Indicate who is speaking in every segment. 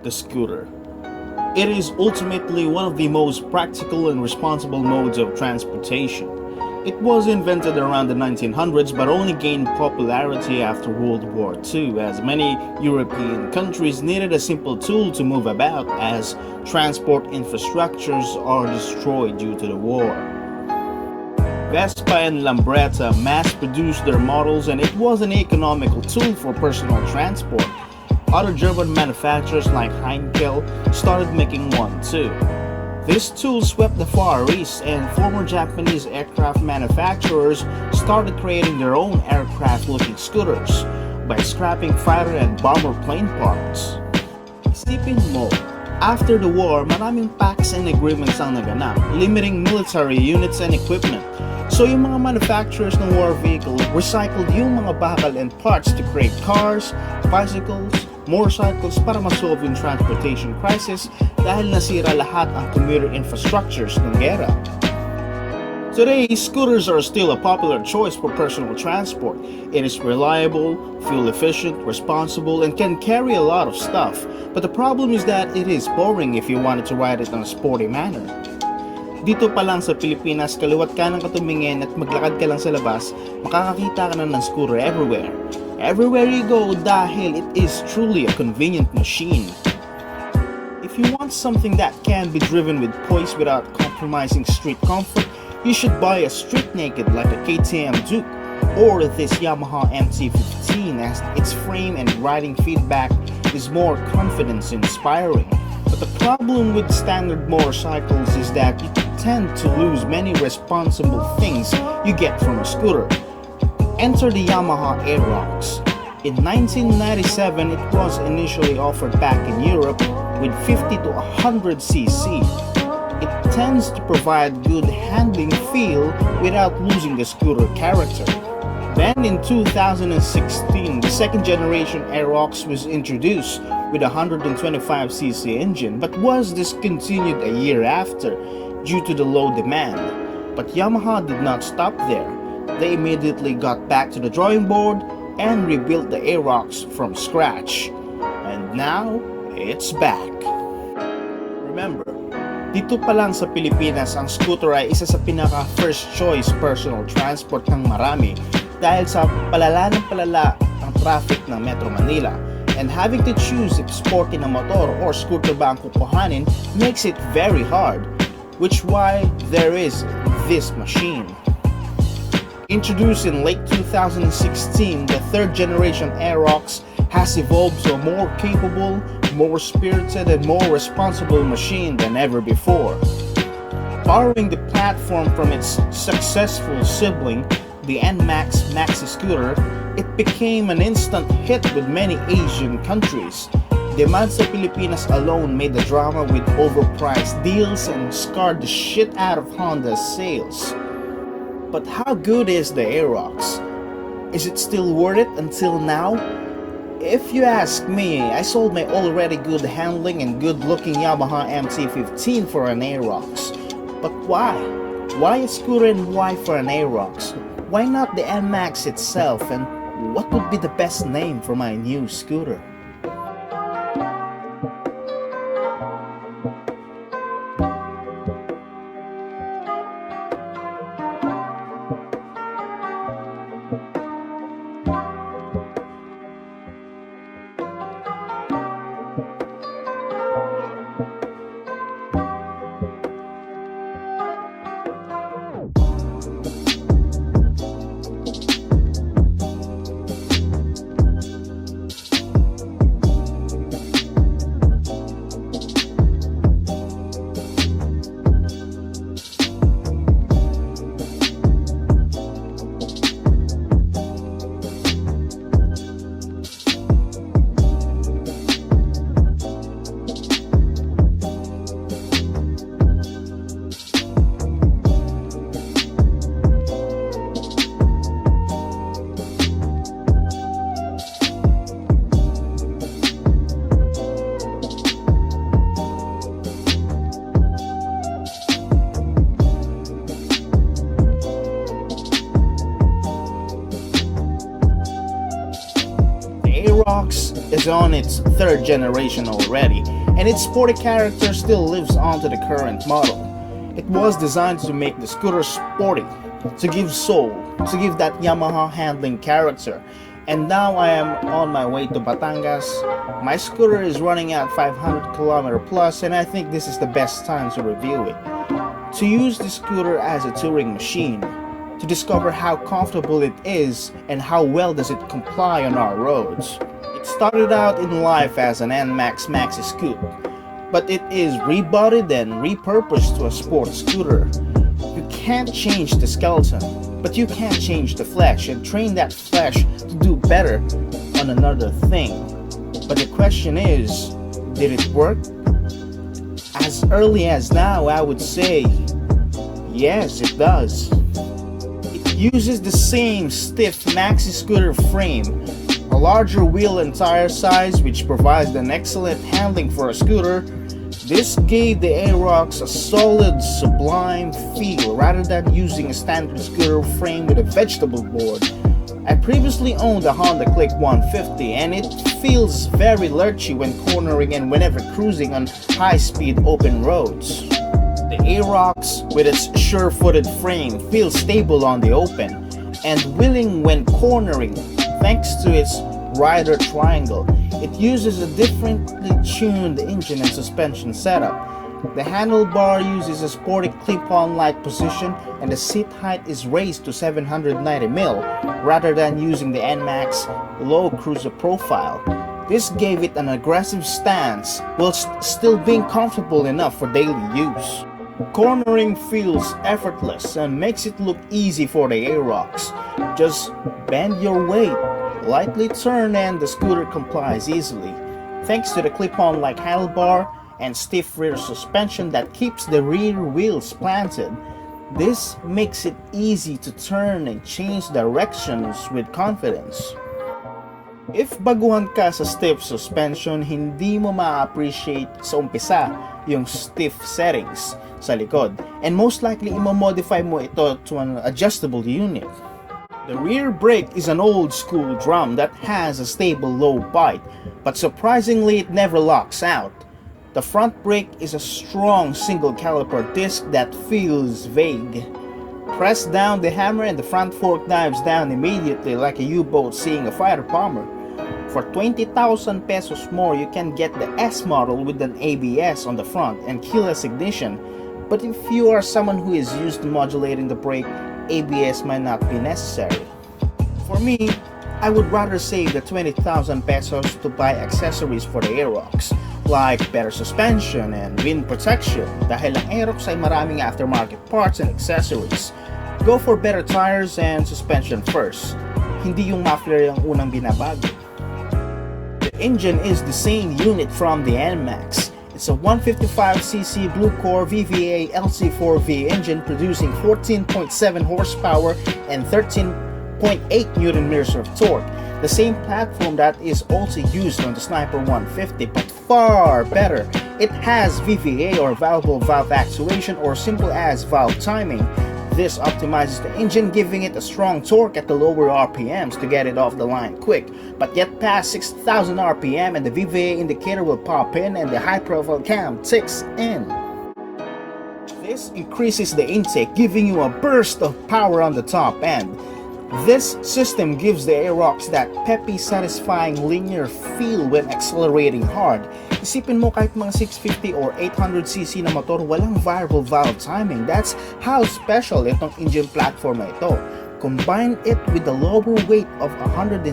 Speaker 1: the scooter. It is ultimately one of the most practical and responsible modes of transportation. It was invented around the 1900s but only gained popularity after World War II, as many European countries needed a simple tool to move about as transport infrastructures are destroyed due to the war. Vespa and Lambretta mass-produced their models, and it was an economical tool for personal transport. Other German manufacturers like Heinkel started making one too. This tool swept the Far East, and former Japanese aircraft manufacturers started creating their own aircraft-looking scooters by scrapping fighter and bomber plane parts. Isipin mo, after the war, maraming pacts and agreements ang naganap, limiting military units and equipment. So yung mga manufacturers ng war vehicle recycled yung mga bakal and parts to create cars, bicycles, motorcycles para masolve yung transportation crisis dahil nasira lahat ang commuter infrastructures ng gera. Today, scooters are still a popular choice for personal transport. It is reliable, fuel efficient, responsible, and can carry a lot of stuff. But the problem is that it is boring if you wanted to ride it in a sporty manner. Dito pa lang sa Pilipinas, kaliwat ka ng katumingin at maglakad ka lang sa labas, makakakita ka na ng scooter everywhere. Everywhere you go dahil it is truly a convenient machine. If you want something that can be driven with poise without compromising street comfort, you should buy a street naked like a KTM Duke or this Yamaha MT-15, as its frame and riding feedback is more confidence inspiring. But the problem with standard motorcycles is that you tend to lose many responsible things you get from a scooter. Enter the Yamaha Aerox. In 1997, it was initially offered back in Europe with 50 to 100 cc. It tends to provide good handling feel without losing the scooter character. Then in 2016, the second generation Aerox was introduced with a 125cc engine but was discontinued a year after due to the low demand. But Yamaha did not stop there. They immediately got back to the drawing board and rebuilt the Aerox from scratch. And now, it's back. Remember, dito pa lang sa Pilipinas, ang scooter ay isa sa pinaka first choice personal transport ng marami dahil sa palala ng palala ang traffic ng Metro Manila. And having to choose if sporty na motor or scooter ba ang kukuhanin makes it very hard, which why there is this machine. Introduced in late 2016, the third generation Aerox has evolved to a more capable, more spirited, and more responsible machine than ever before. Borrowing the platform from its successful sibling, the Nmax maxi scooter, it became an instant hit with many Asian countries. Demand sa Pilipinas alone made the drama with overpriced deals and scarred the shit out of Honda's sales. But how good is the Aerox? Is it still worth it until now? If you ask me, I sold my already good handling and good looking Yamaha MT-15 for an Aerox. But why? Why a scooter and why for an Aerox? Why not the Nmax itself, and what would be the best name for my new scooter? Aerox is on its third generation already, and its sporty character still lives on to the current model. It was designed to make the scooter sporty, to give soul, to give that Yamaha handling character. And now I am on my way to Batangas. My scooter is running at 500 km plus, and I think this is the best time to review it. To use the scooter as a touring machine, to discover how comfortable it is and how well does it comply on our roads. It started out in life as an Nmax maxi scoot, but it is rebodied and repurposed to a sport scooter. You can't change the skeleton, but you can change the flesh and train that flesh to do better on another thing. But the question is, did it work? As early as now, I would say, yes, it does. It uses the same stiff maxi scooter frame, a larger wheel and tire size which provides an excellent handling for a scooter. This gave the Aerox a solid, sublime feel rather than using a standard scooter frame with a vegetable board. I previously owned a Honda Click 150 and it feels very lurchy when cornering and whenever cruising on high-speed open roads. The Aerox, with its sure-footed frame, feels stable on the open and willing when cornering thanks to its rider triangle. It uses a differently tuned engine and suspension setup. The handlebar uses a sporty clip-on-like position and the seat height is raised to 790mm rather than using the Nmax low cruiser profile. This gave it an aggressive stance whilst still being comfortable enough for daily use. Cornering feels effortless and makes it look easy for the Aerox. Just bend your weight, lightly turn and the scooter complies easily. Thanks to the clip-on-like handlebar and stiff rear suspension that keeps the rear wheels planted, this makes it easy to turn and change directions with confidence. If baguhan ka sa stiff suspension, hindi mo ma-appreciate sa umpisa yung stiff settings sa likod, and most likely i-modify mo ito to an adjustable unit. The rear brake is an old school drum that has a stable low bite, but surprisingly it never locks out. The front brake is a strong single caliper disc that feels vague. Press down the hammer and the front fork dives down immediately like a U-boat seeing a fighter bomber. For 20,000 pesos more, you can get the S model with an ABS on the front and keyless ignition. But if you are someone who is used to modulating the brake, ABS might not be necessary. For me, I would rather save the 20,000 pesos to buy accessories for the Aerox, like better suspension and wind protection dahil ang Aerox ay maraming aftermarket parts and accessories. Go for better tires and suspension first, hindi yung muffler yung unang binabago. The engine is the same unit from the Nmax. It's a 155cc Blue-Core VVA LC4V engine producing 14.7 horsepower and 13.8 Nm of torque. The same platform that is also used on the Sniper 150, but far better. It has VVA or variable valve actuation or simple as valve timing. This optimizes the engine, giving it a strong torque at the lower RPMs to get it off the line quick, but yet past 6,000 RPM and the VVA indicator will pop in and the high profile cam ticks in. This increases the intake, giving you a burst of power on the top end. This system gives the Aerox that peppy, satisfying linear feel when accelerating hard. Isipin mo kahit mga 650 or 800cc na motor, walang variable valve timing. That's how special itong engine platform na ito. Combine it with the lower weight of 116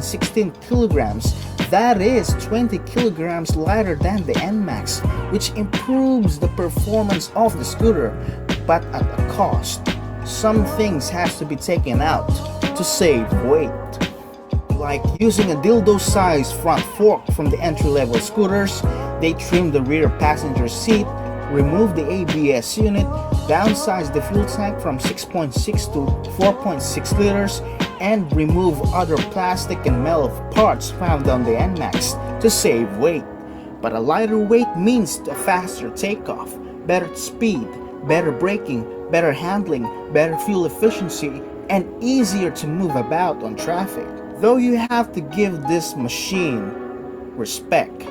Speaker 1: kilograms, that is 20 kilograms lighter than the Nmax, which improves the performance of the scooter, but at a cost. Some things has to be taken out to save weight, like using a dildo-sized front fork from the entry-level scooters. They trim the rear passenger seat, remove the ABS unit, downsize the fuel tank from 6.6 to 4.6 liters, and remove other plastic and metal parts found on the Nmax to save weight. But a lighter weight means a faster takeoff, better speed, better braking, better handling, better fuel efficiency, and easier to move about on traffic. Though you have to give this machine respect,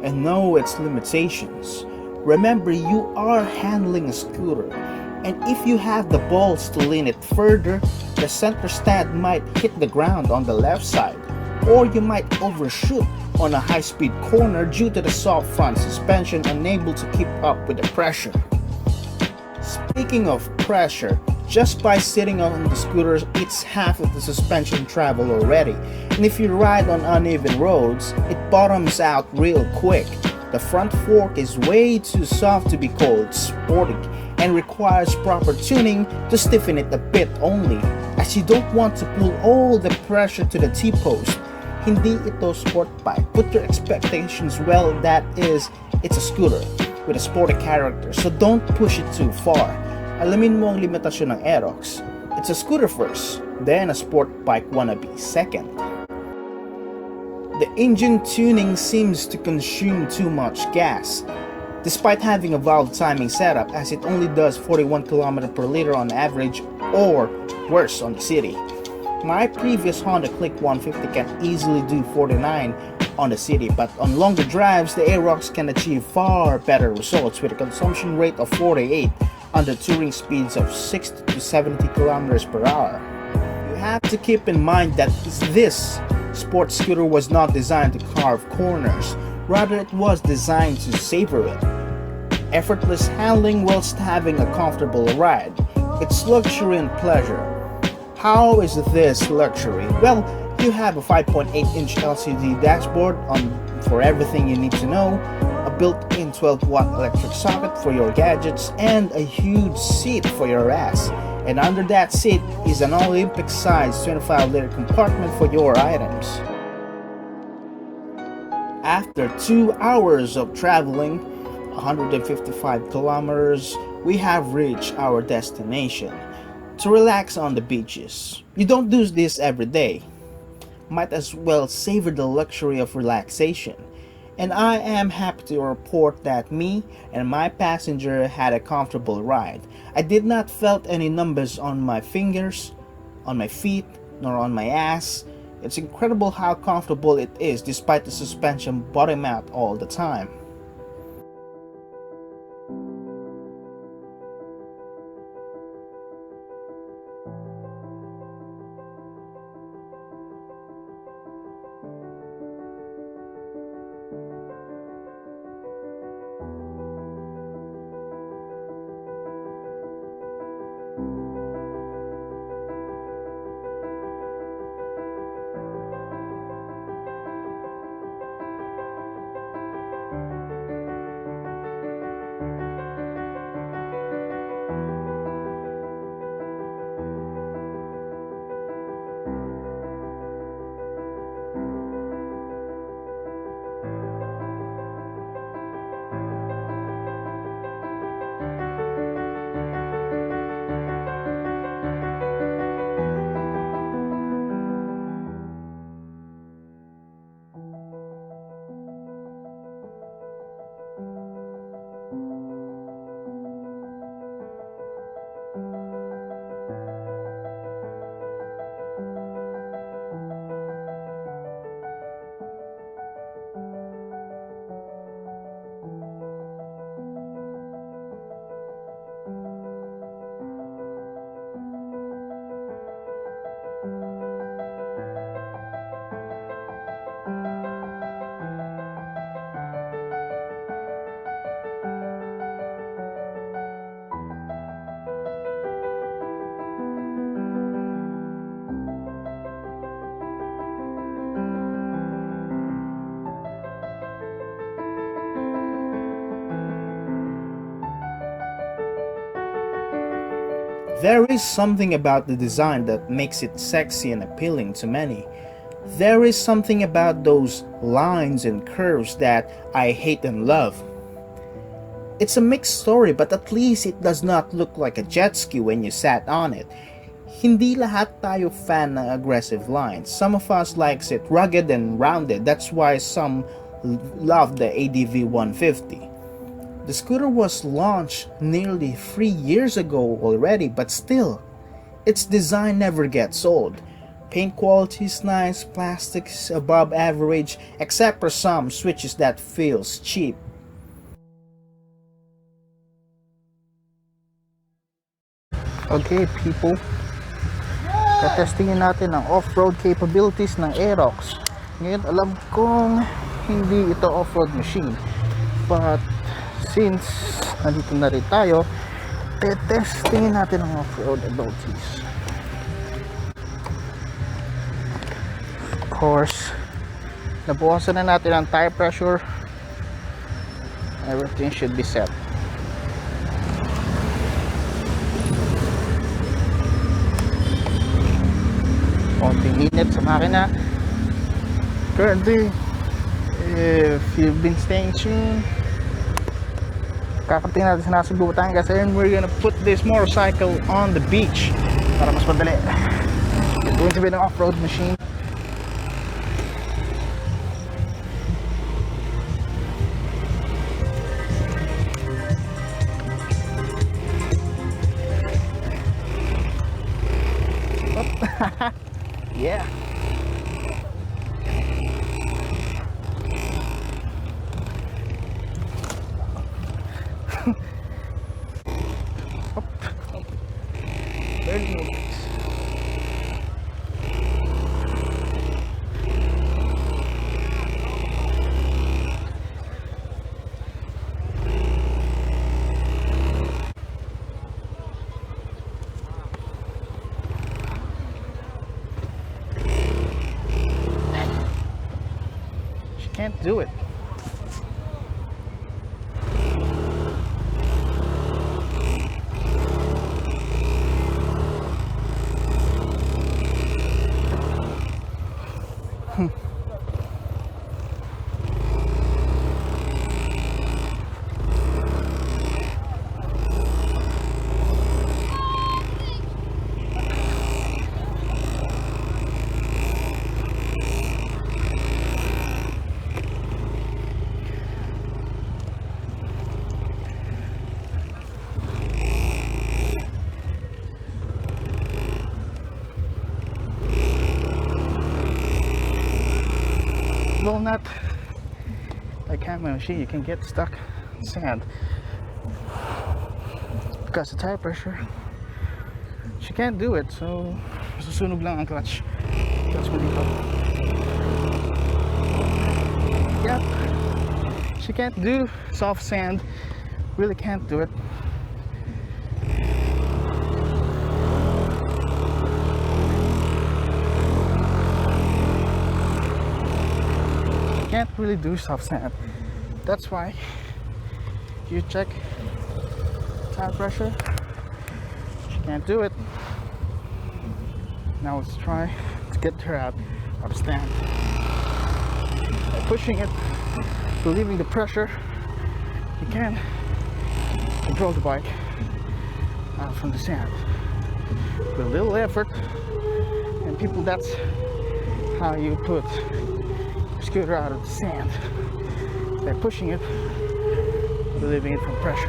Speaker 1: and know its limitations. Remember, you are handling a scooter, and if you have the balls to lean it further, the center stand might hit the ground on the left side, or you might overshoot on a high-speed corner due to the soft front suspension unable to keep up with the pressure. Speaking of pressure, just by sitting on the scooter, it's half of the suspension travel already, and if you ride on uneven roads, it bottoms out real quick. The front fork is way too soft to be called sporty and requires proper tuning to stiffen it a bit only, as you don't want to pull all the pressure to the T-post. Hindi ito sport bike. Put your expectations well, that is, it's a scooter with a sporty character, so don't push it too far. Alamin mo ang limitasyon ng Aerox. It's a scooter first, then a sport bike wannabe second. The engine tuning seems to consume too much gas, despite having a valve timing setup, as it only does 41 km per liter on average, or worse on the city. My previous Honda Click 150 can easily do 49 on the city, but on longer drives, the Aerox can achieve far better results with a consumption rate of 48 under touring speeds of 60 to 70 km per hour. You have to keep in mind that this sports scooter was not designed to carve corners, rather it was designed to savor it. Effortless handling whilst having a comfortable ride. It's luxury and pleasure. How is this luxury? Well, you have a 5.8-inch LCD dashboard for everything you need to know, a built-in 12-watt electric socket for your gadgets, and a huge seat for your ass. And under that seat is an Olympic-sized 25-liter compartment for your items. After 2 hours of traveling, 155 kilometers, we have reached our destination. To relax on the beaches. You don't do this every day. Might as well savor the luxury of relaxation. And I am happy to report that me and my passenger had a comfortable ride. I did not felt any numbers on my fingers, on my feet, nor on my ass. It's incredible how comfortable it is despite the suspension bottoming out all the time. There is something about the design that makes it sexy and appealing to many. There is something about those lines and curves that I hate and love. It's a mixed story, but at least it does not look like a jet ski when you sat on it. Hindi lahat tayo fan ng aggressive lines. Some of us likes it rugged and rounded. That's why some love the ADV 150. The scooter was launched nearly 3 years ago already, but still, its design never gets old. Paint quality is nice, plastics above average, except for some switches that feels cheap. Okay people, katestingin natin ang off-road capabilities ng Aerox. Ngayon alam kong hindi ito off-road machine, but since nandito na rin tayo, testingin natin ang off-road abilities. Of course, nabukasan na natin ang tire pressure. Everything should be set. Konting init sa makina. Currently, if you've been staying tuned, kakating natin sa Nasugbu, Batangas, and we're gonna put this motorcycle on the beach para mas madali. It's going to be an off-road machine. Yeah. Very nice. Can't do it. Well, not like my machine, you can get stuck in sand because of tire pressure. She can't do it, so susunog lang ang clutch mo dito. Yep, she can't do soft sand, really can't do it. Can't really do soft sand. That's why you check tire pressure. She can't do it. Now let's try to get her out of stand. By pushing it, relieving the pressure, you can control the bike out from the sand with a little effort. And people, that's how you put scooter out of the sand, by pushing it, relieving it from pressure.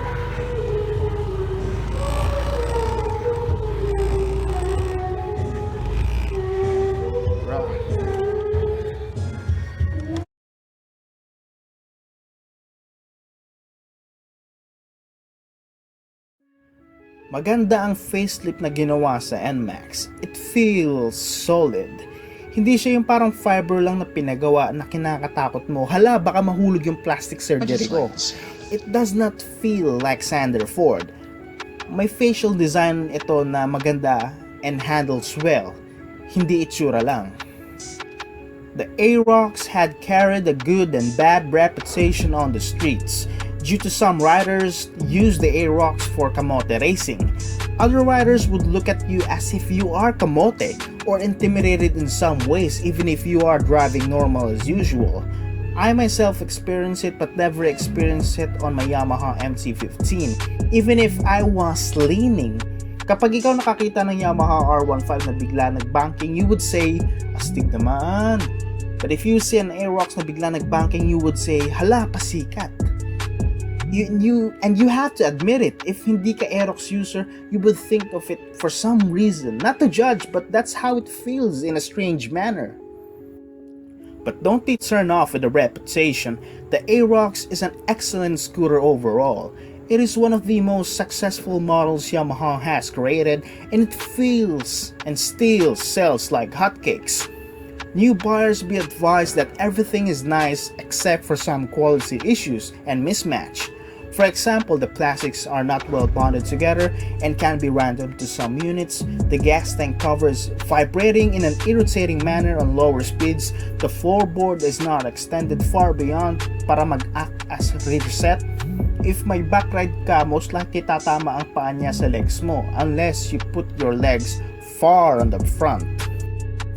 Speaker 1: Maganda ang facelift na ginawa sa Nmax. It feels solid. Hindi siya yung parang fiber lang na pinagawa na kinakatakot mo, hala baka mahulog yung plastic surgery ko. It does not feel like Sander Ford. May facial design ito na maganda and handles well. Hindi itsura lang. The Aerox had carried a good and bad reputation on the streets due to some riders use the Aerox for kamote racing. Other riders would look at you as if you are kamote or intimidated in some ways even if you are driving normal as usual. I myself experienced it but never experienced it on my Yamaha MC15 even if I was leaning. Kapag ikaw nakakita ng Yamaha R15 na bigla nagbanking, you would say, astig naman. But if you see an Aerox na bigla nagbanking, you would say, hala, pasikat. You have to admit it, if hindi ka Aerox user, you would think of it for some reason. Not to judge, but that's how it feels in a strange manner. But don't be turned off with the reputation. The Aerox is an excellent scooter overall. It is one of the most successful models Yamaha has created, and it feels and still sells like hotcakes. New buyers be advised that everything is nice except for some quality issues and mismatch. For example, the plastics are not well bonded together and can be random to some units. The gas tank cover is vibrating in an irritating manner on lower speeds. The floorboard is not extended far beyond para mag-act as rear set. If may backride ka, most likely tatama ang paa niya sa legs mo unless you put your legs far on the front.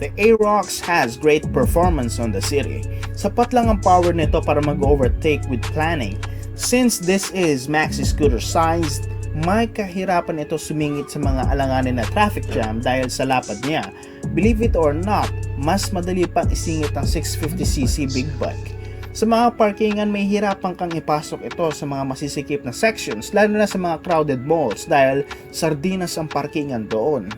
Speaker 1: The Aerox has great performance on the city. Sapat lang ang power nito para mag-overtake with planning. Since this is maxi scooter sized, may kahirapan ito sumingit sa mga alanganin na traffic jam dahil sa lapad niya. Believe it or not, mas madali pang isingit ang 650cc big bike. Sa mga parkingan, may hirapan kang ipasok ito sa mga masisikip na sections, lalo na sa mga crowded malls dahil sardinas ang parkingan doon.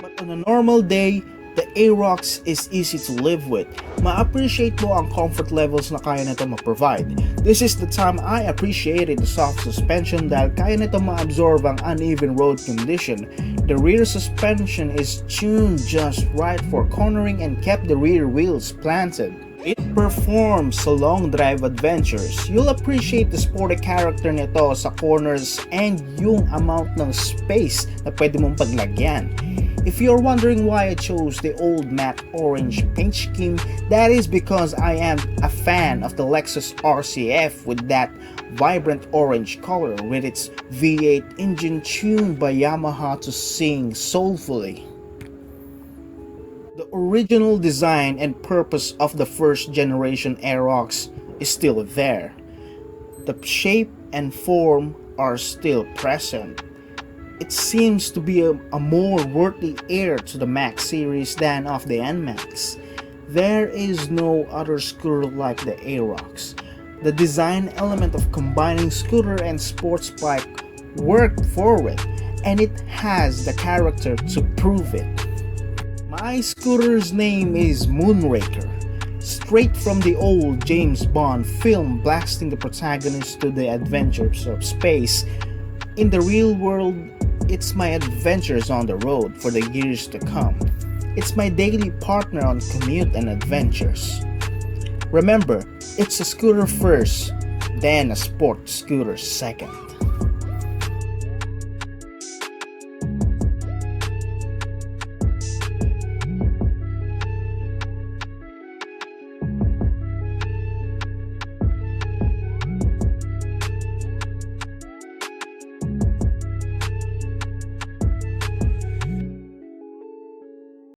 Speaker 1: But on a normal day, the Aerox is easy to live with. Ma-appreciate mo ang comfort levels na kaya nito ma-provide. This is the time I appreciated the soft suspension dahil kaya nito ma-absorb ang uneven road condition. The rear suspension is tuned just right for cornering and kept the rear wheels planted. It performs sa long drive adventures. You'll appreciate the sporty character nito sa corners and yung amount ng space na pwede mong paglagyan. If you're wondering why I chose the old matte orange paint scheme, that is because I am a fan of the Lexus RCF with that vibrant orange color with its V8 engine tuned by Yamaha to sing soulfully. The original design and purpose of the first generation Aerox is still there. The shape and form are still present. It seems to be a more worthy heir to the Max series than of the Nmax. There is no other scooter like the Aerox. The design element of combining scooter and sports bike worked for it, and it has the character to prove it. My scooter's name is Moonraker, straight from the old James Bond film blasting the protagonist to the adventures of space. In the real world, it's my adventures on the road for the years to come. It's my daily partner on commute and adventures. Remember, it's a scooter first, then a sport scooter second.